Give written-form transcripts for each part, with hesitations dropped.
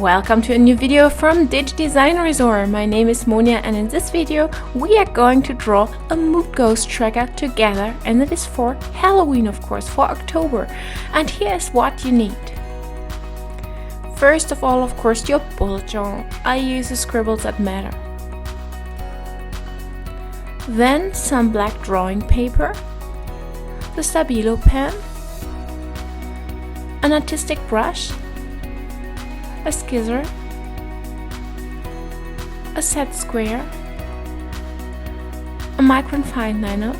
Welcome to a new video from Digidesignresort. My name is Monia, and in this video we are going to draw a mood ghost tracker together, and it is for Halloween, of course, for October. And here is what you need. First of all, of course, your bullet journal. I use the scribbles that matter. Then some black drawing paper, the Stabilo pen, an artistic brush, a scissor, a set square, a micron fine liner,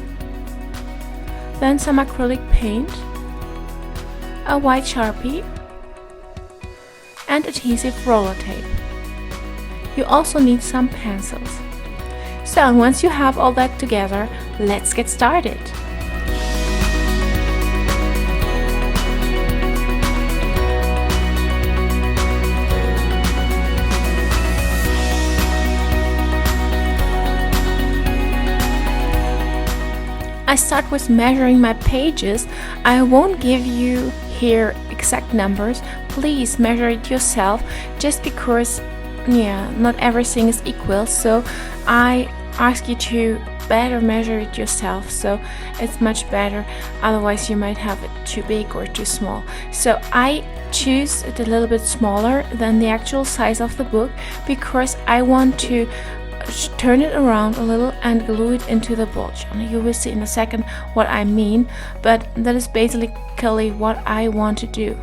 then some acrylic paint, a white Sharpie, and adhesive roller tape. You also need some pencils. So once you have all that together, let's get started. I start with measuring my pages. I won't give you here exact numbers. Please measure it yourself, just because not everything is equal, so I ask you to better measure it yourself, so it's much better. Otherwise you might have it too big or too small. So I choose it a little bit smaller than the actual size of the book, because I want to turn it around a little and glue it into the bullet journal. You will see in a second what I mean, but that is basically what I want to do.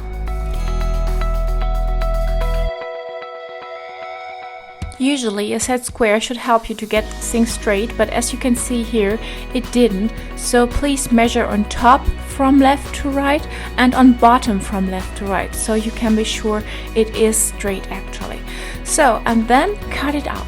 Usually a set square should help you to get things straight, but as you can see here, it didn't. So please measure on top from left to right and on bottom from left to right, so you can be sure it is straight actually. So, and then cut it out.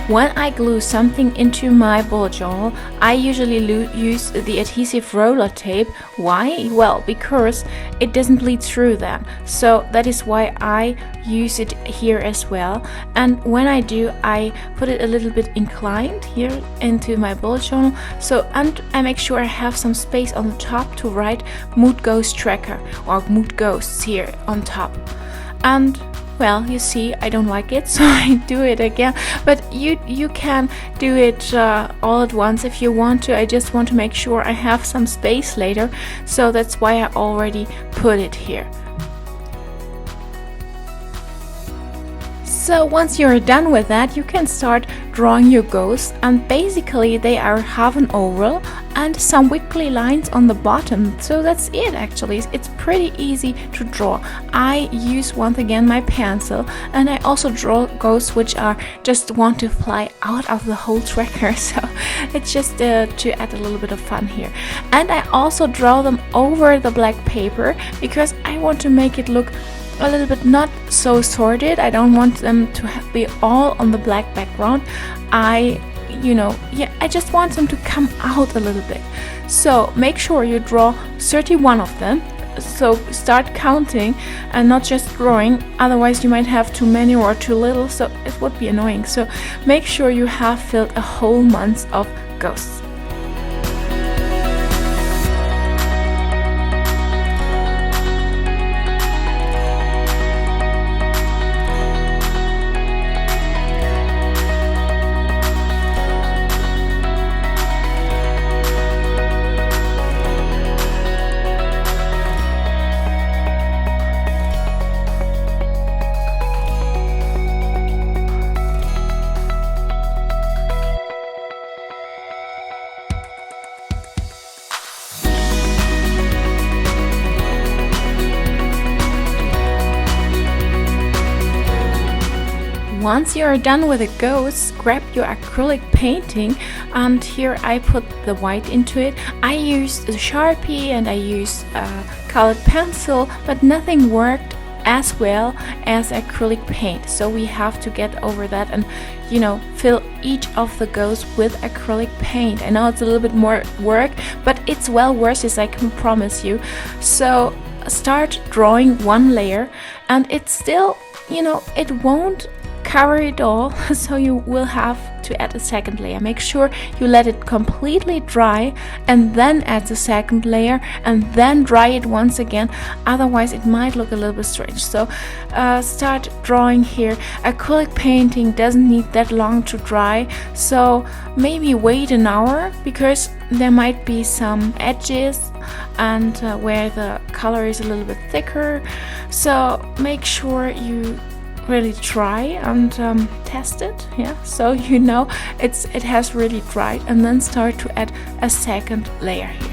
When I glue something into my bullet journal, I usually use the adhesive roller tape. Why? Well, because it doesn't bleed through then. So that is why I use it here as well. And when I do, I put it a little bit inclined here into my bullet journal. So, and I make sure I have some space on the top to write mood ghost tracker or mood ghosts here on top. And well, you see, I don't like it, so I do it again. But you can do it all at once if you want to. I just want to make sure I have some space later, so that's why I already put it here. So once you're done with that, you can start drawing your ghosts, and basically they are half an oval and some wiggly lines on the bottom. So that's it actually. It's pretty easy to draw. I use once again my pencil, and I also draw ghosts which are just want to fly out of the whole tracker. So it's just to add a little bit of fun here. And I also draw them over the black paper, because I want to make it look a little bit not so sorted. I don't want them to be all on the black background. I just want them to come out a little bit. So make sure you draw 31 of them. So start counting and not just drawing, otherwise you might have too many or too little, so it would be annoying. So make sure you have filled a whole month of ghosts. Once you are done with the ghosts, grab your acrylic painting, and here I put the white into it. I used a Sharpie and I used a colored pencil, but nothing worked as well as acrylic paint. So we have to get over that and, fill each of the ghosts with acrylic paint. I know it's a little bit more work, but it's well worth it, I can promise you. So start drawing one layer, and it's still it won't cover it all, so you will have to add a second layer. Make sure you let it completely dry and then add the second layer and then dry it once again, otherwise it might look a little bit strange. So start drawing here. Acrylic painting doesn't need that long to dry, so maybe wait an hour, because there might be some edges and where the color is a little bit thicker, so make sure you really try and test it, so it has really dried, and then start to add a second layer here.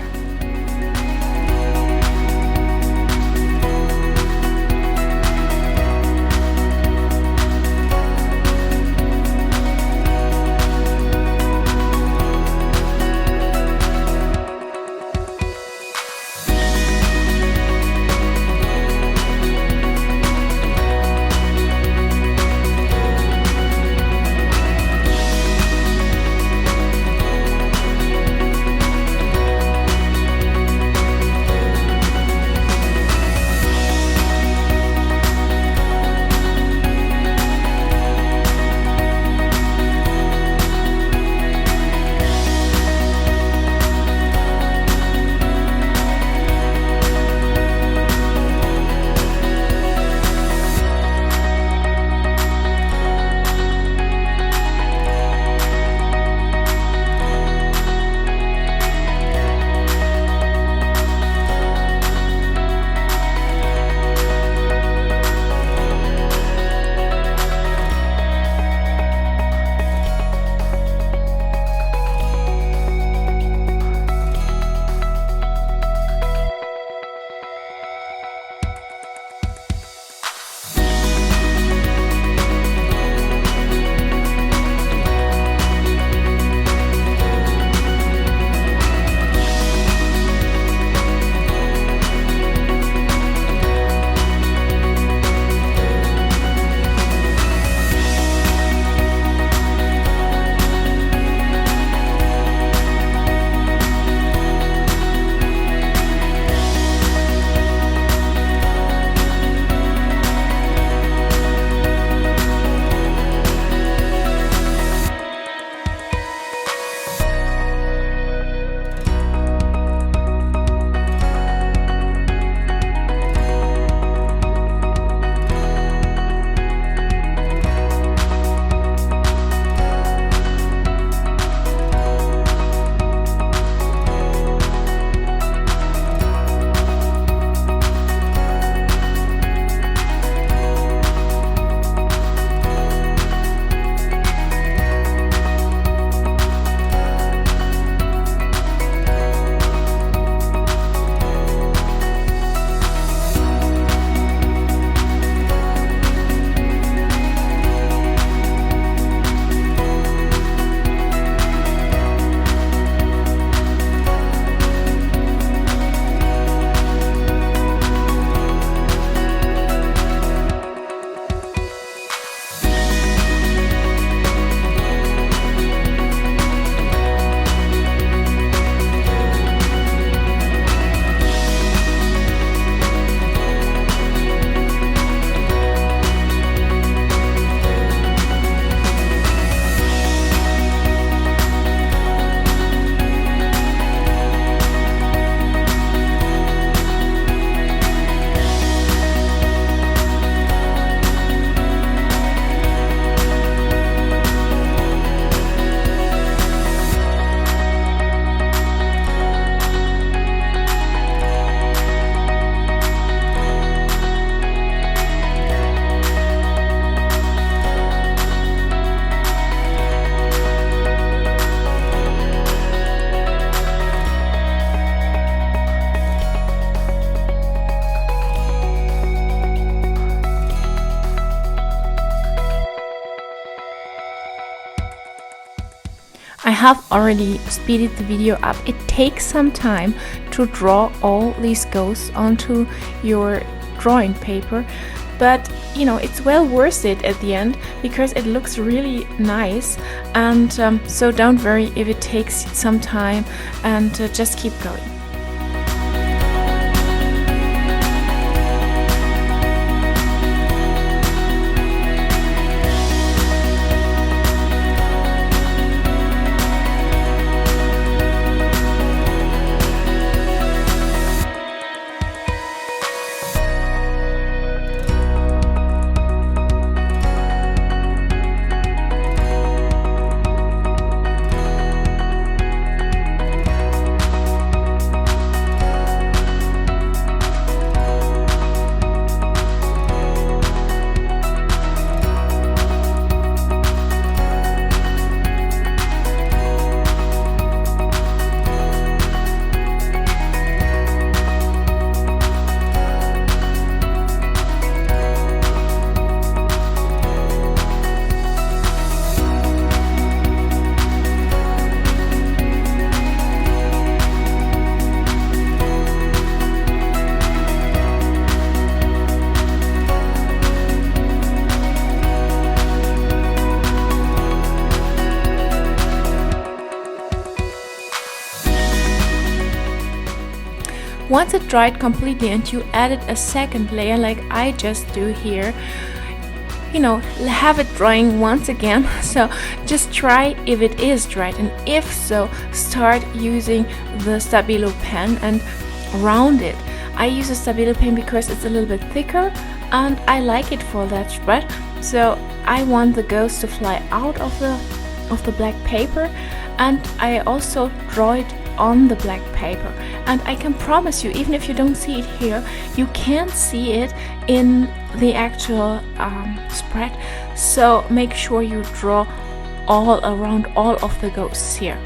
I have already speeded the video up. It takes some time to draw all these ghosts onto your drawing paper, but you know, it's well worth it at the end because it looks really nice. And so don't worry if it takes some time, and just keep going. Once it dried completely and you added a second layer like I just do here, have it drying once again. So just try if it is dried, and if so, start using the Stabilo pen and round it. I use a Stabilo pen because it's a little bit thicker and I like it for that spread. So I want the ghost to fly out of the black paper, and I also draw it on the black paper. And I can promise you, even if you don't see it here, you can see it in the actual spread. So make sure you draw all around all of the ghosts here.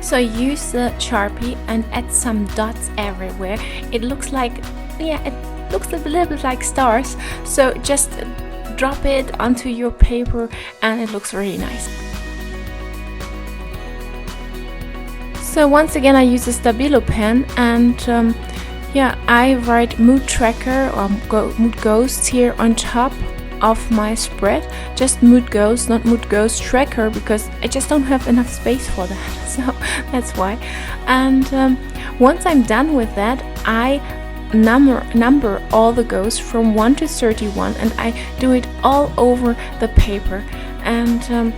So use the Sharpie and add some dots everywhere. It looks like, it looks a little bit like stars. So just drop it onto your paper and it looks really nice. So once again I use a Stabilo pen and I write mood tracker or mood ghosts here on top of my spread. Just mood ghost, not mood ghost tracker, because I just don't have enough space for that. So that's why. And once I'm done with that, I number all the ghosts from 1 to 31, and I do it all over the paper. And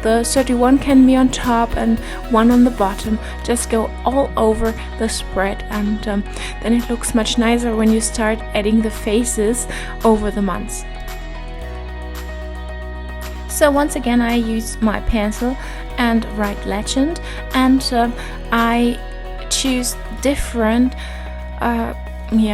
the 31 can be on top and 1 on the bottom. Just go all over the spread, and then it looks much nicer when you start adding the faces over the months. So once again I use my pencil and write legend, and I choose different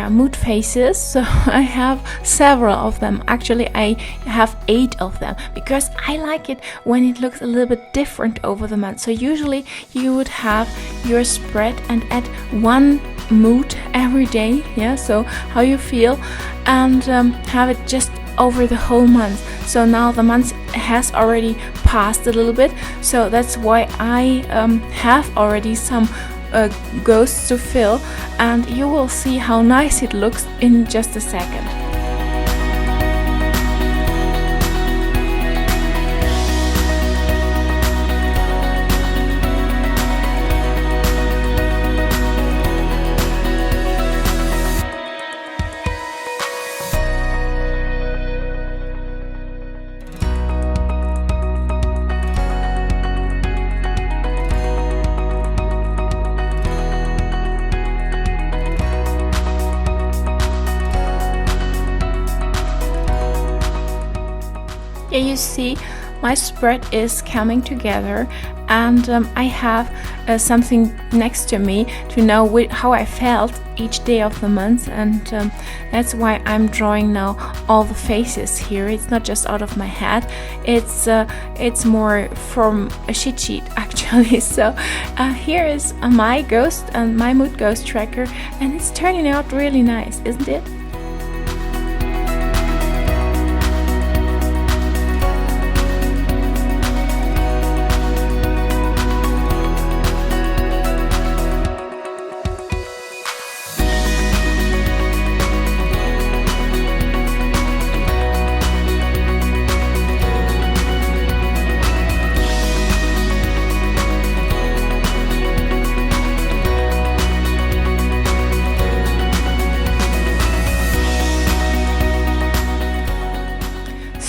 mood faces. So I have several of them. Actually I have 8 of them, because I like it when it looks a little bit different over the month. So usually you would have your spread and add 1 mood every day, so how you feel, and have it just over the whole month. So now the month has already passed a little bit, so that's why I have already some ghosts to fill, and you will see how nice it looks in just a second. Here you see my spread is coming together, and I have something next to me to know how I felt each day of the month, and that's why I'm drawing now all the faces here. It's not just out of my head, it's more from a cheat sheet actually. So here is my ghost and my mood ghost tracker, and it's turning out really nice, isn't it?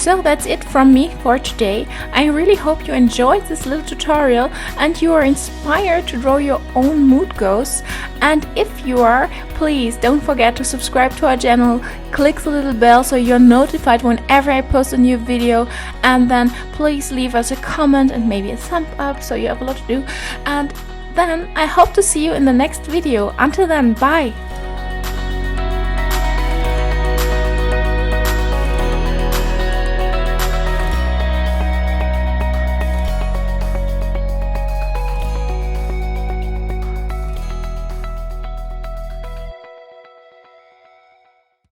So that's it from me for today. I really hope you enjoyed this little tutorial and you are inspired to draw your own mood ghosts. And if you are, please don't forget to subscribe to our channel, click the little bell so you're notified whenever I post a new video, and then please leave us a comment and maybe a thumb up so you have a lot to do. And then I hope to see you in the next video. Until then, bye!